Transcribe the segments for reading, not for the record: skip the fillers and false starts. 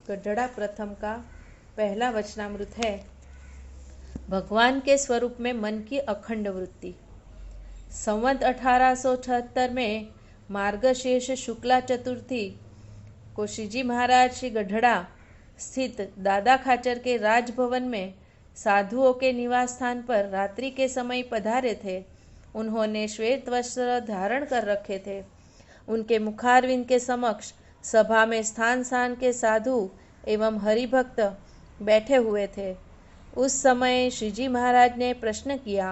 गढ़ड़ा प्रथम का पहला वचनामृत है। भगवान के स्वरूप में मन की अखंड वृत्ति। संवत 1876 में मार्गशीर्ष शुक्ला चतुर्थी को श्रीजी महाराज श्री गढ़ड़ा स्थित दादा खाचर के राजभवन में साधुओं के निवास स्थान पर रात्रि के समय पधारे थे। उन्होंने श्वेत वस्त्र धारण कर रखे थे। उनके मुखारविंद के समक्ष सभा में स्थान स्थान के साधु एवं हरिभक्त बैठे हुए थे। उस समय श्रीजी महाराज ने प्रश्न किया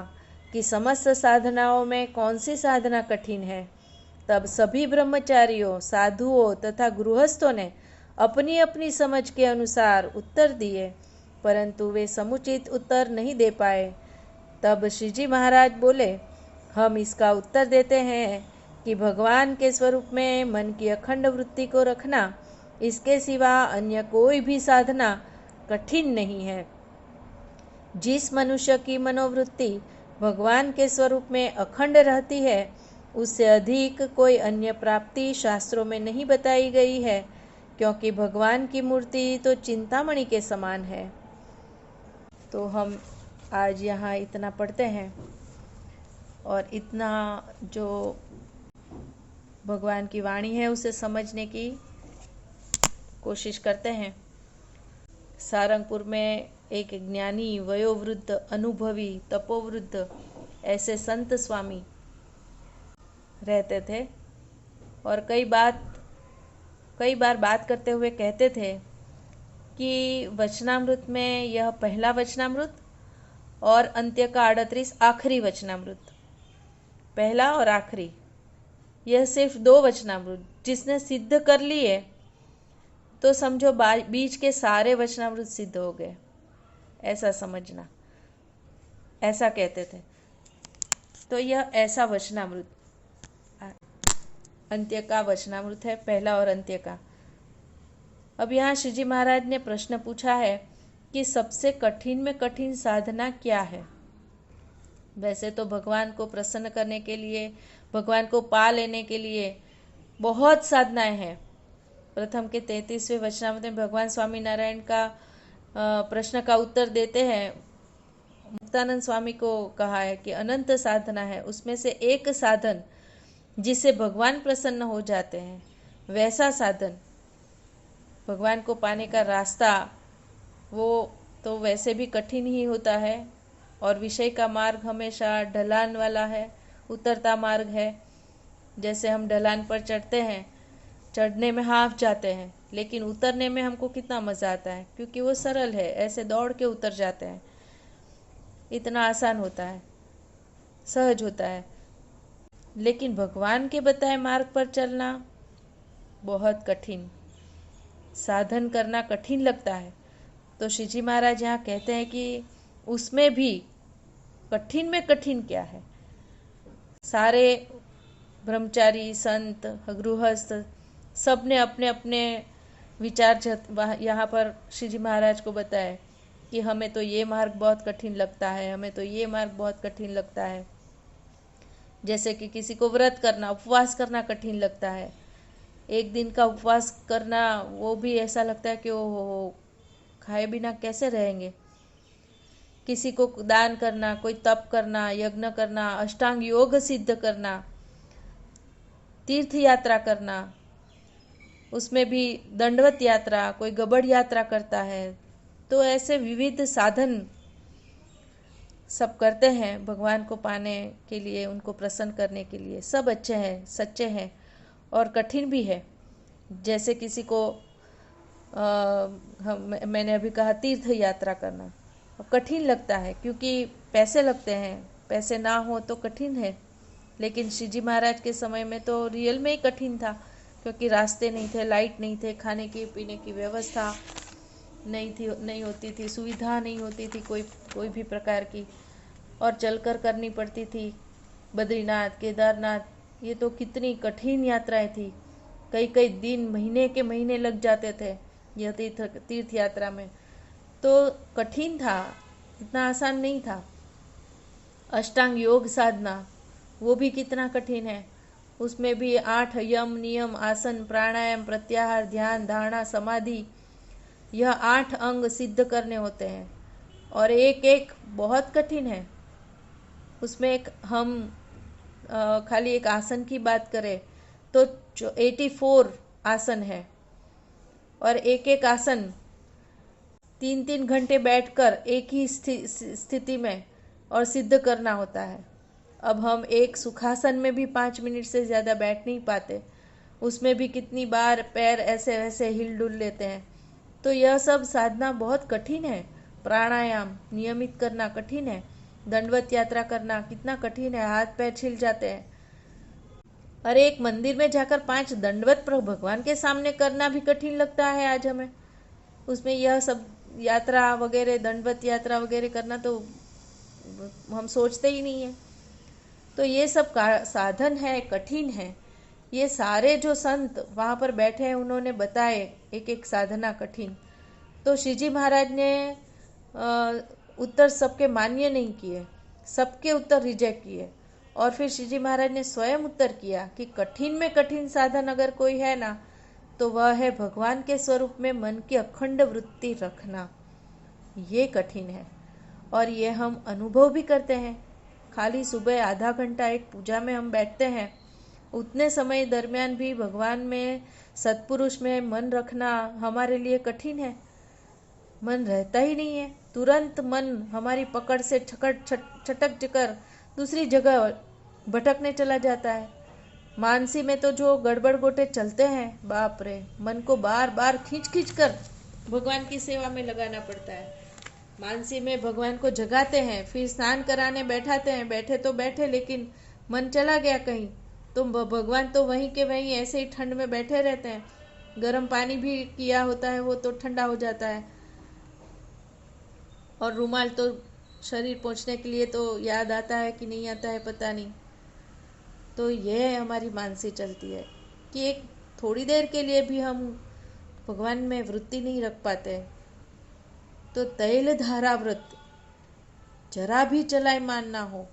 कि समस्त साधनाओं में कौन सी साधना कठिन है। तब सभी ब्रह्मचारियों, साधुओं तथा गृहस्थों ने अपनी अपनी समझ के अनुसार उत्तर दिए, परंतु वे समुचित उत्तर नहीं दे पाए। तब श्रीजी महाराज बोले, हम इसका उत्तर देते हैं कि भगवान के स्वरूप में मन की अखंड वृत्ति को रखना, इसके सिवा अन्य कोई भी साधना कठिन नहीं है। जिस मनुष्य की मनोवृत्ति भगवान के स्वरूप में अखंड रहती है, उससे अधिक कोई अन्य प्राप्ति शास्त्रों में नहीं बताई गई है, क्योंकि भगवान की मूर्ति तो चिंतामणि के समान है। तो हम आज यहाँ इतना पढ़ते हैं और इतना जो भगवान की वाणी है उसे समझने की कोशिश करते हैं। सारंगपुर में एक ज्ञानी, वयोवृद्ध, अनुभवी, तपोवृद्ध ऐसे संत स्वामी रहते थे और कई बार बात करते हुए कहते थे कि वचनामृत में यह पहला वचनामृत और अंत्य का 38 आखिरी वचनामृत, पहला और आखिरी, यह सिर्फ 2 वचनामृत जिसने सिद्ध कर लिए तो समझो बीच के सारे वचनामृत सिद्ध हो गए, ऐसा समझना, ऐसा कहते थे। तो यह ऐसा वचनामृत अंत्य का वचनामृत है, पहला और अंत्य का। अब यहाँ श्रीजी महाराज ने प्रश्न पूछा है कि सबसे कठिन में कठिन साधना क्या है। वैसे तो भगवान को प्रसन्न करने के लिए, भगवान को पा लेने के लिए बहुत साधनाएं हैं। प्रथम के 33वें वचनामृत में भगवान स्वामी नारायण का प्रश्न का उत्तर देते हैं। मुक्तानंद स्वामी को कहा है कि अनंत साधना है, उसमें से एक साधन जिससे भगवान प्रसन्न हो जाते हैं, वैसा साधन भगवान को पाने का रास्ता, वो तो वैसे भी कठिन ही होता है और विषय का मार्ग हमेशा ढलान वाला है, उतरता मार्ग है। जैसे हम ढलान पर चढ़ते हैं, चढ़ने में हाफ जाते हैं, लेकिन उतरने में हमको कितना मज़ा आता है, क्योंकि वो सरल है, ऐसे दौड़ के उतर जाते हैं। इतना आसान होता है, सहज होता है। लेकिन भगवान के बताए मार्ग पर चलना बहुत कठिन, साधन करना कठिन लगता है। तो श्रीजी महाराज यहाँ कहते हैं कि उसमें भी कठिन में कठिन क्या है। सारे ब्रह्मचारी, संत, गृहस्थ सब ने अपने अपने विचार यहाँ पर श्रीजी महाराज को बताए कि हमें तो ये मार्ग बहुत कठिन लगता है, हमें तो ये मार्ग बहुत कठिन लगता है। जैसे कि किसी को व्रत करना, उपवास करना कठिन लगता है। एक दिन का उपवास करना, वो भी ऐसा लगता है कि वो खाए बिना कैसे रहेंगे। किसी को दान करना, कोई तप करना, यज्ञ करना, अष्टांग योग सिद्ध करना, तीर्थ यात्रा करना, उसमें भी दंडवत यात्रा, कोई गबड़ यात्रा करता है। तो ऐसे विविध साधन सब करते हैं भगवान को पाने के लिए, उनको प्रसन्न करने के लिए। सब अच्छे हैं, सच्चे हैं और कठिन भी है। जैसे किसी को मैंने अभी कहा तीर्थ यात्रा करना कठिन लगता है, क्योंकि पैसे लगते हैं, पैसे ना हो तो कठिन है। लेकिन श्रीजी महाराज के समय में तो रियल में ही कठिन था, क्योंकि रास्ते नहीं थे, लाइट नहीं थे, खाने की पीने की व्यवस्था नहीं होती थी, सुविधा नहीं होती थी कोई भी प्रकार की, और चलकर करनी पड़ती थी। बद्रीनाथ, केदारनाथ, ये तो कितनी कठिन यात्राएं थी। कई दिन, महीने के महीने लग जाते थे यह तीर्थ यात्रा में। तो कठिन था, इतना आसान नहीं था। अष्टांग योग साधना, वो भी कितना कठिन है। उसमें भी 8 यम, नियम, आसन, प्राणायाम, प्रत्याहार, ध्यान, धारणा, समाधि, यह 8 अंग सिद्ध करने होते हैं और एक एक बहुत कठिन है। उसमें हम खाली एक आसन की बात करें तो 84 आसन है और एक एक आसन 3-3 घंटे बैठकर एक ही स्थिति में और सिद्ध करना होता है। अब हम एक सुखासन में भी 5 मिनट से ज़्यादा बैठ नहीं पाते, उसमें भी कितनी बार पैर ऐसे वैसे हिल डुल लेते हैं। तो यह सब साधना बहुत कठिन है। प्राणायाम नियमित करना कठिन है, दंडवत यात्रा करना कितना कठिन है, हाथ पैर छिल जाते हैं। अरे एक मंदिर में जाकर 5 दंडवत भगवान के सामने करना भी कठिन लगता है आज हमें। उसमें यह सब यात्रा वगैरह, दंडवत यात्रा वगैरह करना तो हम सोचते ही नहीं है। तो ये सब साधन है, कठिन है। ये सारे जो संत वहाँ पर बैठे हैं उन्होंने बताए एक एक साधना कठिन। तो श्रीजी महाराज ने उत्तर सबके मान्य नहीं किए, सबके उत्तर रिजेक्ट किए और फिर श्रीजी महाराज ने स्वयं उत्तर किया कि कठिन में कठिन साधन अगर कोई है ना तो वह है भगवान के स्वरूप में मन की अखंड वृत्ति रखना। ये कठिन है और ये हम अनुभव भी करते हैं। खाली सुबह आधा घंटा एक पूजा में हम बैठते हैं, उतने समय दरमियान भी भगवान में, सत्पुरुष में मन रखना हमारे लिए कठिन है। मन रहता ही नहीं है, तुरंत मन हमारी पकड़ से छटक कर दूसरी जगह भटकने चला जाता है। मानसी में तो जो गड़बड़ गोटे चलते हैं, बाप रे, मन को बार बार खींच खींच कर भगवान की सेवा में लगाना पड़ता है। मानसी में भगवान को जगाते हैं, फिर स्नान कराने बैठाते हैं, बैठे तो बैठे लेकिन मन चला गया कहीं, तो भगवान तो वहीं के वहीं ऐसे ही ठंड में बैठे रहते हैं। गर्म पानी भी किया होता है वो तो ठंडा हो जाता है और रुमाल तो शरीर पोंछने के लिए तो याद आता है कि नहीं आता है पता नहीं। तो यह हमारी मानसी चलती है कि एक थोड़ी देर के लिए भी हम भगवान में वृत्ति नहीं रख पाते। तो तैल धारा व्रत, जरा भी चलायमान ना हो,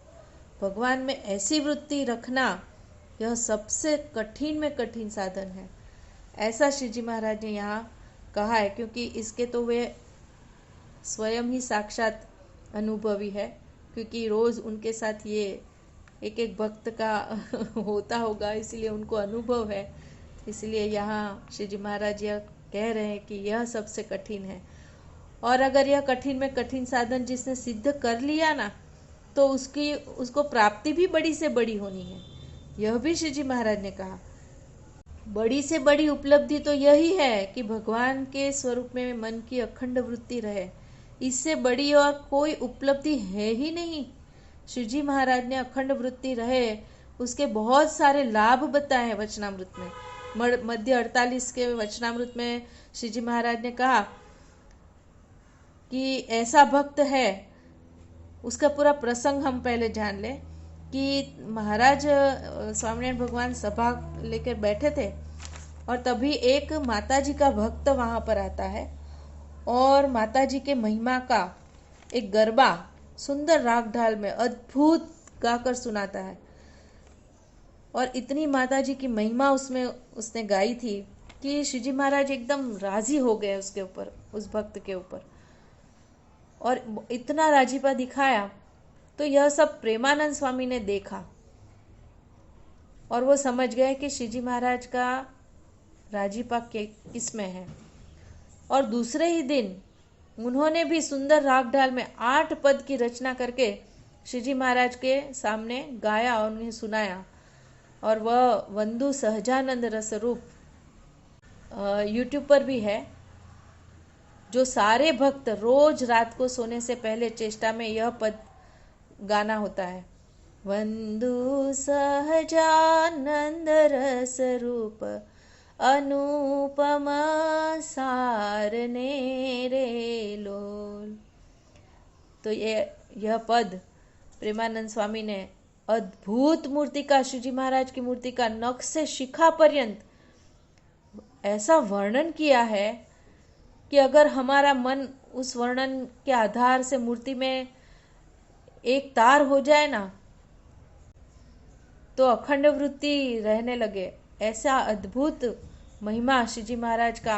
भगवान में ऐसी वृत्ति रखना, यह सबसे कठिन में कठिन साधन है। ऐसा श्रीजी महाराज ने यहाँ कहा है, क्योंकि इसके तो वे स्वयं ही साक्षात अनुभवी है, क्योंकि रोज उनके साथ ये एक एक भक्त का होता होगा, इसलिए उनको अनुभव है। इसलिए यहाँ श्रीजी महाराज यह कह रहे हैं कि यह सबसे कठिन है। और अगर यह कठिन में कठिन साधन जिसने सिद्ध कर लिया ना, तो उसको प्राप्ति भी बड़ी से बड़ी होनी है। यह भी श्रीजी महाराज ने कहा, बड़ी से बड़ी उपलब्धि तो यही है कि भगवान के स्वरूप में मन की अखंड वृत्ति रहे। इससे बड़ी और कोई उपलब्धि है ही नहीं। श्रीजी महाराज ने अखंड वृत्ति रहे उसके बहुत सारे लाभ बताए हैं वचनामृत में। मध्य 48 के वचनामृत में श्रीजी महाराज ने कहा कि ऐसा भक्त है, उसका पूरा प्रसंग हम पहले जान ले कि महाराज स्वामीनारायण भगवान सभा लेकर बैठे थे और तभी एक माताजी का भक्त वहां पर आता है और माताजी के महिमा का एक गरबा सुंदर राग ढाल में अद्भुत गाकर सुनाता है। और इतनी माताजी की महिमा उसमें उसने गाई थी कि श्रीजी महाराज एकदम राजी हो गए उसके ऊपर, उस भक्त के ऊपर, और इतना राजीपा दिखाया। तो यह सब प्रेमानंद स्वामी ने देखा और वो समझ गए कि श्रीजी महाराज का राजीपा किसमें है। और दूसरे ही दिन उन्होंने भी सुंदर राग ढाल में 8 पद की रचना करके श्रीजी महाराज के सामने गाया और उन्हें सुनाया। और वह वंदु सहजानंद रस रूप यूट्यूब पर भी है, जो सारे भक्त रोज रात को सोने से पहले चेष्टा में यह पद गाना होता है। वंदु सहजानंद रस रूप अनुपम सारने रे लोल। तो यह पद प्रेमानंद स्वामी ने अद्भुत मूर्ति का, श्रीजी महाराज की मूर्ति का नख से शिखा पर्यंत ऐसा वर्णन किया है कि अगर हमारा मन उस वर्णन के आधार से मूर्ति में एक तार हो जाए ना, तो अखंड वृत्ति रहने लगे। ऐसा अद्भुत महिमा श्रीजी महाराज का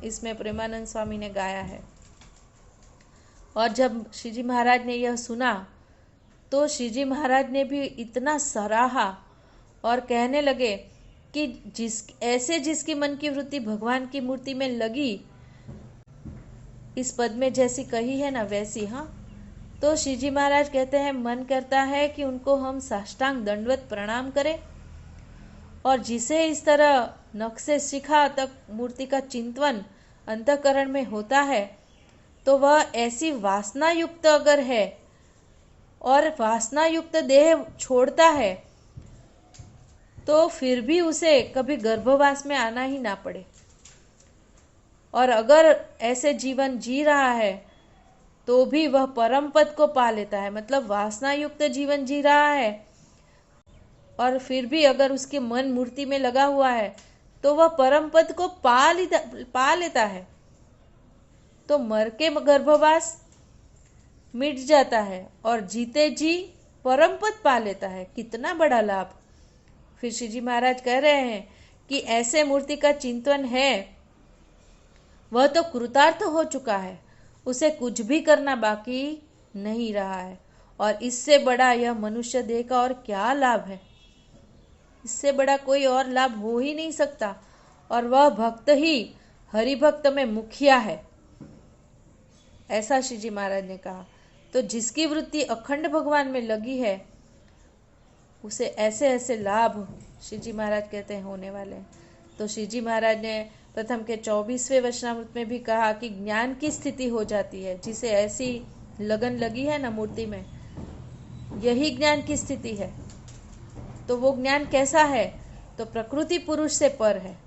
इसमें प्रेमानंद स्वामी ने गाया है। और जब श्री जी महाराज ने यह सुना तो श्री जी महाराज ने भी इतना सराहा और कहने लगे कि जिसकी मन की वृत्ति भगवान की मूर्ति में लगी, इस पद में जैसी कही है ना वैसी। हाँ, तो श्री जी महाराज कहते हैं मन करता है कि उनको हम साष्टांग दंडवत प्रणाम करें, और जिसे इस तरह नख से शिखा तक मूर्ति का चिंतन अंतःकरण में होता है, तो वह ऐसी वासना युक्त अगर है और वासना युक्त देह छोड़ता है, तो फिर भी उसे कभी गर्भवास में आना ही ना पड़े। और अगर ऐसे जीवन जी रहा है तो भी वह परम पद को पा लेता है। मतलब वासना युक्त जीवन जी रहा है और फिर भी अगर उसके मन मूर्ति में लगा हुआ है तो वह परम पद को पा लेता है। तो मर के गर्भवास मिट जाता है और जीते जी परम पद पा लेता है। कितना बड़ा लाभ। फिर श्री जी महाराज कह रहे हैं कि ऐसे मूर्ति का चिंतन है, वह तो कृतार्थ हो चुका है, उसे कुछ भी करना बाकी नहीं रहा है। और इससे बड़ा यह मनुष्य देह का और क्या लाभ है। इससे बड़ा कोई और लाभ हो ही नहीं सकता। और वह भक्त ही हरिभक्त में मुखिया है, ऐसा श्री जी महाराज ने कहा। तो जिसकी वृत्ति अखंड भगवान में लगी है, उसे ऐसे ऐसे लाभ श्री जी महाराज कहते हैं होने वाले हैं। तो श्री जी महाराज ने प्रथम के 24वें वचनामृत में भी कहा कि ज्ञान की स्थिति हो जाती है। जिसे ऐसी लगन लगी है ना मूर्ति में, यही ज्ञान की स्थिति है। तो वो ज्ञान कैसा है? तो प्रकृति पुरुष से पर है।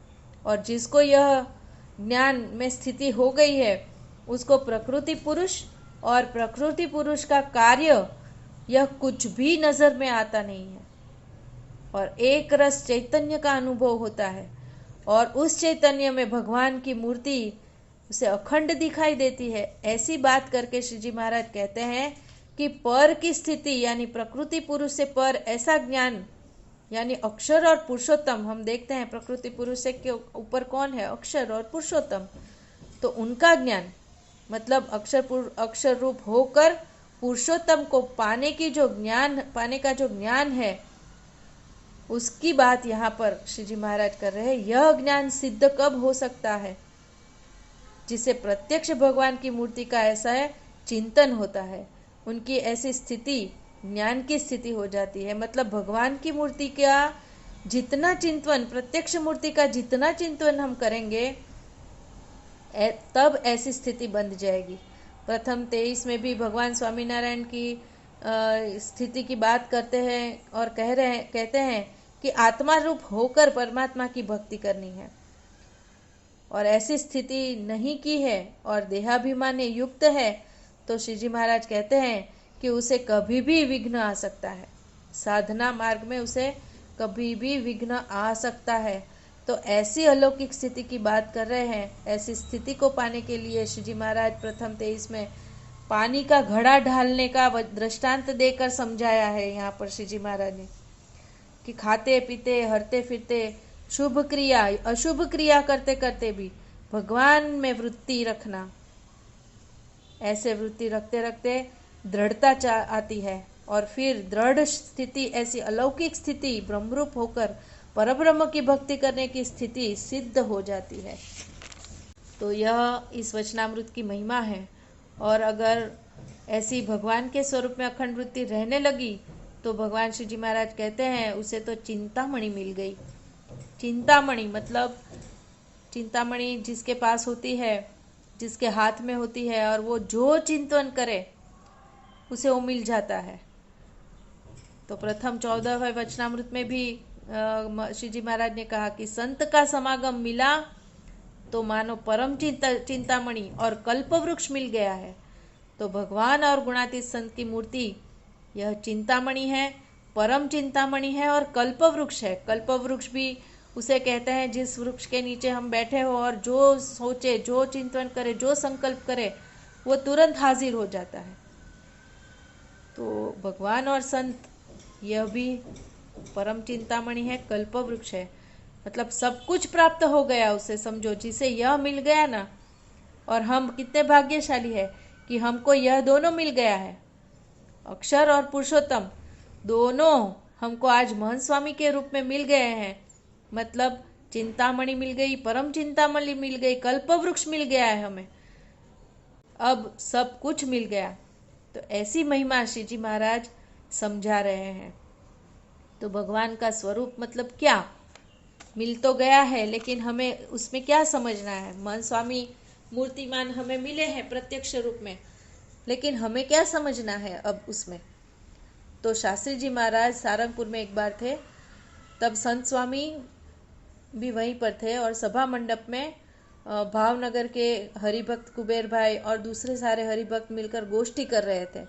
और जिसको यह ज्ञान में स्थिति हो गई है, उसको प्रकृति पुरुष और प्रकृति पुरुष का कार्य यह कुछ भी नजर में आता नहीं है। और एक रस चैतन्य का अनुभव होता है, और उस चैतन्य में भगवान की मूर्ति उसे अखंड दिखाई देती है। ऐसी बात करके श्री जी महाराज कहते हैं कि पर की स्थिति यानी प्रकृति पुरुष से पर ऐसा ज्ञान, यानी अक्षर और पुरुषोत्तम। हम देखते हैं प्रकृति पुरुष से के ऊपर कौन है? अक्षर और पुरुषोत्तम। तो उनका ज्ञान मतलब अक्षर रूप होकर पुरुषोत्तम को पाने का जो ज्ञान है, उसकी बात यहाँ पर श्री जी महाराज कर रहे हैं। यह ज्ञान सिद्ध कब हो सकता है? जिसे प्रत्यक्ष भगवान की मूर्ति का ऐसा है चिंतन होता है, उनकी ऐसी स्थिति ज्ञान की स्थिति हो जाती है। मतलब भगवान की मूर्ति का जितना चिंतन, प्रत्यक्ष मूर्ति का जितना चिंतन हम करेंगे, तब ऐसी स्थिति बन जाएगी। प्रथम 23 में भी भगवान स्वामीनारायण की स्थिति की बात करते हैं और कहते हैं कि आत्मा रूप होकर परमात्मा की भक्ति करनी है। और ऐसी स्थिति नहीं की है और देहाभिमान युक्त है, तो श्री जी महाराज कहते हैं कि उसे कभी भी विघ्न आ सकता है। साधना मार्ग में उसे कभी भी विघ्न आ सकता है। तो ऐसी अलौकिक स्थिति की बात कर रहे हैं। ऐसी स्थिति को पाने के लिए श्री जी महाराज प्रथम 23 में पानी का घड़ा ढालने का दृष्टांत देकर समझाया है। यहाँ पर श्री जी महाराज ने कि खाते पीते हरते फिरते शुभ क्रिया अशुभ क्रिया करते करते भी भगवान में वृत्ति रखना। ऐसे वृत्ति रखते रखते दृढ़ता आती है, और फिर दृढ़ स्थिति, ऐसी अलौकिक स्थिति ब्रह्मरूप होकर परब्रह्म की भक्ति करने की स्थिति सिद्ध हो जाती है। तो यह इस वचनामृत की महिमा है। और अगर ऐसी भगवान के स्वरूप में अखंड वृत्ति रहने लगी, तो भगवान श्री जी महाराज कहते हैं उसे तो चिंतामणि मिल गई। चिंतामणि मतलब चिंतामणि जिसके पास होती है, जिसके हाथ में होती है, और वो जो चिंतन करे उसे वो मिल जाता है। तो प्रथम 14वें वचनामृत में भी श्री जी महाराज ने कहा कि संत का समागम मिला तो मानो परम चिंतामणि और कल्प वृक्ष मिल गया है। तो भगवान और गुणातीत संत की मूर्ति यह चिंतामणि है, परम चिंतामणि है और कल्प वृक्ष है। कल्प वृक्ष भी उसे कहते हैं जिस वृक्ष के नीचे हम बैठे हो और जो सोचे, जो चिंतन करे, जो संकल्प करे, वो तुरंत हाजिर हो जाता है। तो भगवान और संत यह भी परम चिंतामणि है, कल्प वृक्ष है। मतलब सब कुछ प्राप्त हो गया उसे, समझो, जिसे यह मिल गया ना। और हम कितने भाग्यशाली है कि हमको यह दोनों मिल गया है, अक्षर और पुरुषोत्तम दोनों हमको आज महंत स्वामी के रूप में मिल गए हैं। मतलब चिंतामणि मिल गई, परम चिंतामणि मिल गई, कल्प वृक्ष मिल गया है हमें, अब सब कुछ मिल गया। तो ऐसी महिमा श्री जी महाराज समझा रहे हैं। तो भगवान का स्वरूप मतलब क्या, मिल तो गया है, लेकिन हमें उसमें क्या समझना है। महंत स्वामी मूर्तिमान हमें मिले हैं प्रत्यक्ष रूप में, लेकिन हमें क्या समझना है अब उसमें। तो शास्त्री जी महाराज सारंगपुर में एक बार थे, तब संत स्वामी भी वहीं पर थे और सभा मंडप में भावनगर के हरिभक्त कुबेर भाई और दूसरे सारे हरिभक्त मिलकर गोष्ठी कर रहे थे।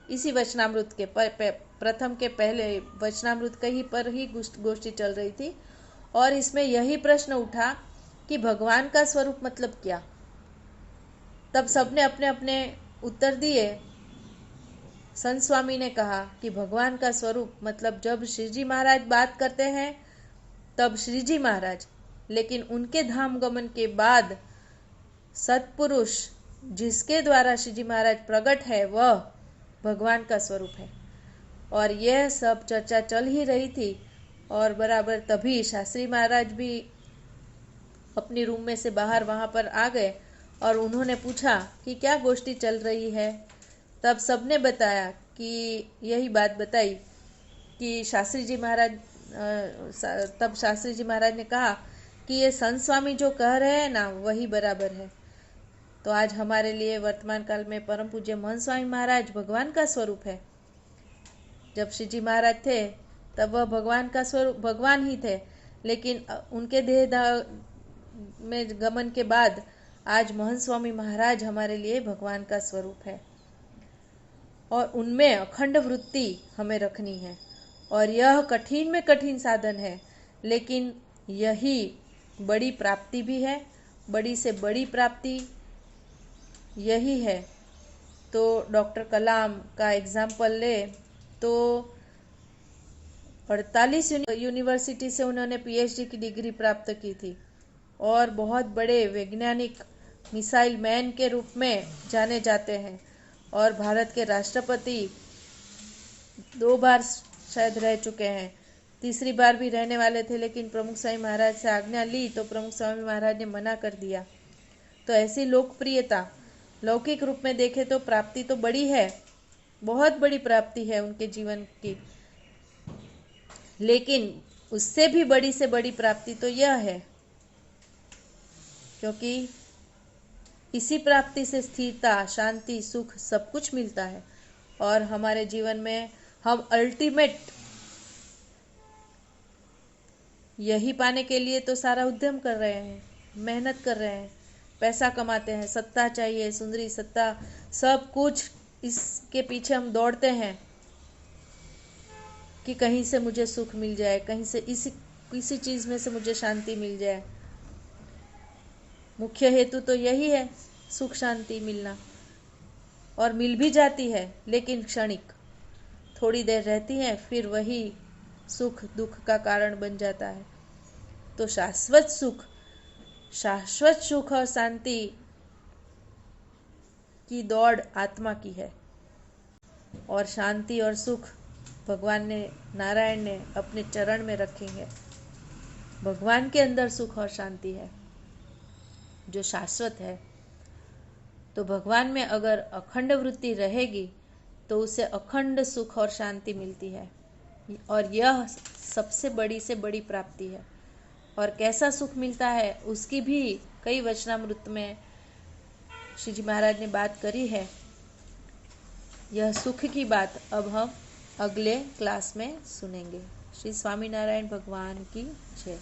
इसी वचनामृत के प्रथम के पहले वचनामृत कहीं पर ही गोष्ठी चल रही थी, और इसमें यही प्रश्न उठा कि भगवान का स्वरूप मतलब क्या। तब सबने अपने अपने उत्तर दिए। संत स्वामी ने कहा कि भगवान का स्वरूप मतलब जब श्री जी महाराज बात करते हैं तब श्री जी महाराज, लेकिन उनके धाम गमन के बाद सत्पुरुष जिसके द्वारा श्री जी महाराज प्रकट है वह भगवान का स्वरूप है। और यह सब चर्चा चल ही रही थी, और बराबर तभी शास्त्री महाराज भी अपनी रूम में से बाहर वहाँ पर आ गए और उन्होंने पूछा कि क्या गोष्ठी चल रही है। तब सबने बताया कि यही बात बताई कि शास्त्री जी महाराज तब शास्त्री जी महाराज ने कहा कि ये संत स्वामी जो कह रहे हैं ना वही बराबर है। तो आज हमारे लिए वर्तमान काल में परम पूज्य महंत स्वामी महाराज भगवान का स्वरूप है। जब श्री जी महाराज थे तब वह भगवान का स्वरूप भगवान ही थे, लेकिन उनके देह में गमन के बाद आज महंत स्वामी महाराज हमारे लिए भगवान का स्वरूप है। और उनमें अखंड वृत्ति हमें रखनी है, और यह कठिन में कठिन साधन है, लेकिन यही बड़ी प्राप्ति भी है। बड़ी से बड़ी प्राप्ति यही है। तो डॉक्टर कलाम का एग्जाम्पल ले तो 48 यूनिवर्सिटी से उन्होंने पीएचडी की डिग्री प्राप्त की थी, और बहुत बड़े वैज्ञानिक मिसाइल मैन के रूप में जाने जाते हैं, और भारत के राष्ट्रपति 2 बार शायद रह चुके हैं, तीसरी बार भी रहने वाले थे, लेकिन प्रमुख स्वामी महाराज से आज्ञा ली तो प्रमुख स्वामी महाराज ने मना कर दिया। तो ऐसी लोकप्रियता लौकिक रूप में देखे तो प्राप्ति तो बड़ी है, बहुत बड़ी प्राप्ति है उनके जीवन की, लेकिन उससे भी बड़ी से बड़ी प्राप्ति तो यह है, क्योंकि इसी प्राप्ति से स्थिरता, शांति, सुख सब कुछ मिलता है। और हमारे जीवन में हम अल्टीमेट यही पाने के लिए तो सारा उद्यम कर रहे हैं, मेहनत कर रहे हैं, पैसा कमाते हैं, सत्ता चाहिए, सुंदरी सत्ता, सब कुछ इसके पीछे हम दौड़ते हैं कि कहीं से मुझे सुख मिल जाए, कहीं से किसी चीज़ में से मुझे शांति मिल जाए। मुख्य हेतु तो यही है, सुख शांति मिलना, और मिल भी जाती है लेकिन क्षणिक, थोड़ी देर रहती है, फिर वही सुख दुख का कारण बन जाता है। तो शाश्वत सुख और शांति की दौड़ आत्मा की है, और शांति और सुख भगवान ने, नारायण ने अपने चरण में रखेंगे। भगवान के अंदर सुख और शांति है जो शाश्वत है। तो भगवान में अगर अखंड वृत्ति रहेगी तो उसे अखंड सुख और शांति मिलती है, और यह सबसे बड़ी से बड़ी प्राप्ति है। और कैसा सुख मिलता है उसकी भी कई वचनामृत में श्री जी महाराज ने बात करी है। यह सुख की बात अब हम अगले क्लास में सुनेंगे। श्री स्वामीनारायण भगवान की जय।